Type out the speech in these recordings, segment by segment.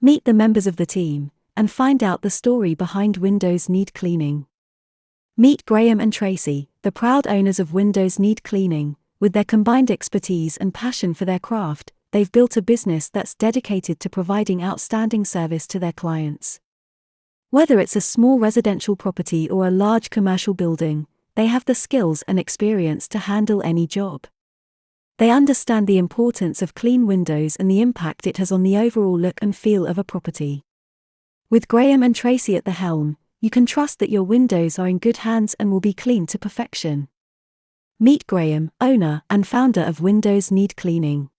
Meet the members of the team and find out the story behind Windows Need Cleaning. Meet Graham and Tracy, the proud owners of Windows Need Cleaning. With their combined expertise and passion for their craft, they've built a business that's dedicated to providing outstanding service to their clients. Whether it's a small residential property or a large commercial building, they have the skills and experience to handle any job. They understand the importance of clean windows and the impact it has on the overall look and feel of a property. With Graham and Tracy at the helm, you can trust that your windows are in good hands and will be clean to perfection. Meet Graham, owner and founder of Windows Need Cleaning.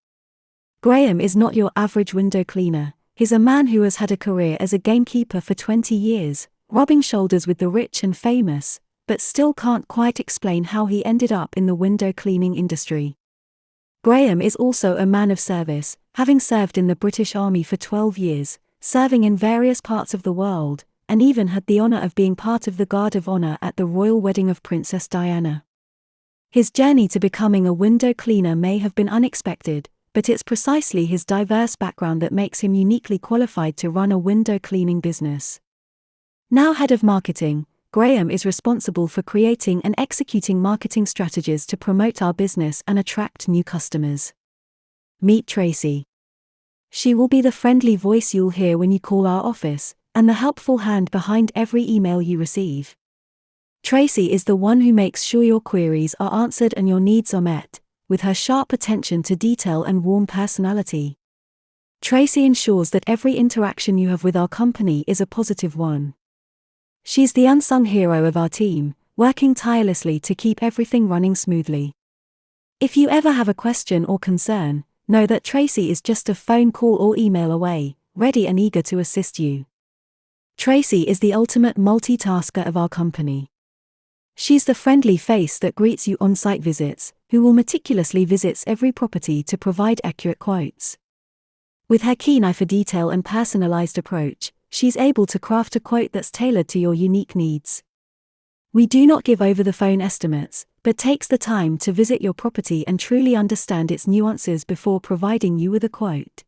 Graham is not your average window cleaner. He's a man who has had a career as a gamekeeper for 20 years, rubbing shoulders with the rich and famous, but still can't quite explain how he ended up in the window cleaning industry. Graham is also a man of service, having served in the British Army for 12 years, serving in various parts of the world, and even had the honor of being part of the Guard of Honor at the royal wedding of Princess Diana. His journey to becoming a window cleaner may have been unexpected, but it's precisely his diverse background that makes him uniquely qualified to run a window cleaning business. Now head of marketing, Graham is responsible for creating and executing marketing strategies to promote our business and attract new customers. Meet Tracy. She will be the friendly voice you'll hear when you call our office, and the helpful hand behind every email you receive. Tracy is the one who makes sure your queries are answered and your needs are met, with her sharp attention to detail and warm personality. Tracy ensures that every interaction you have with our company is a positive one. She's the unsung hero of our team, working tirelessly to keep everything running smoothly. If you ever have a question or concern, know that Tracy is just a phone call or email away, ready and eager to assist you. Tracy is the ultimate multitasker of our company. She's the friendly face that greets you on site visits, who will meticulously visit every property to provide accurate quotes. With her keen eye for detail and personalized approach, she's able to craft a quote that's tailored to your unique needs. We do not give over-the-phone estimates, but takes the time to visit your property and truly understand its nuances before providing you with a quote.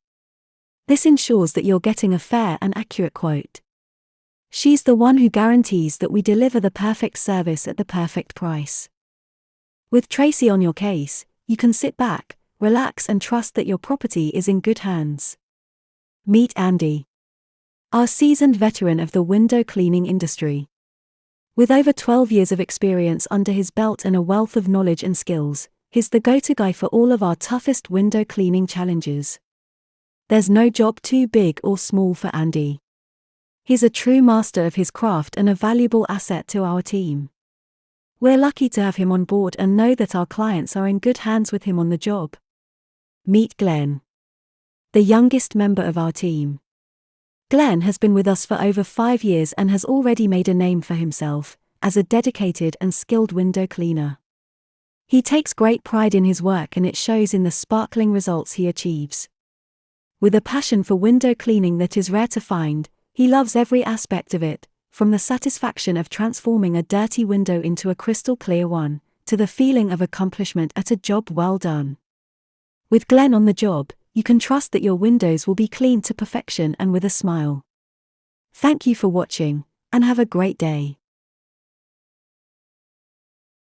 This ensures that you're getting a fair and accurate quote. She's the one who guarantees that we deliver the perfect service at the perfect price. With Tracy on your case, you can sit back, relax and trust that your property is in good hands. Meet Andy. Our seasoned veteran of the window cleaning industry. With over 12 years of experience under his belt and a wealth of knowledge and skills, he's the go-to guy for all of our toughest window cleaning challenges. There's no job too big or small for Andy. He's a true master of his craft and a valuable asset to our team. We're lucky to have him on board and know that our clients are in good hands with him on the job. Meet Glenn. The youngest member of our team. Glenn has been with us for over 5 years and has already made a name for himself as a dedicated and skilled window cleaner. He takes great pride in his work and it shows in the sparkling results he achieves. With a passion for window cleaning that is rare to find, he loves every aspect of it, from the satisfaction of transforming a dirty window into a crystal clear one, to the feeling of accomplishment at a job well done. With Glenn on the job, you can trust that your windows will be clean to perfection and with a smile. Thank you for watching, and have a great day.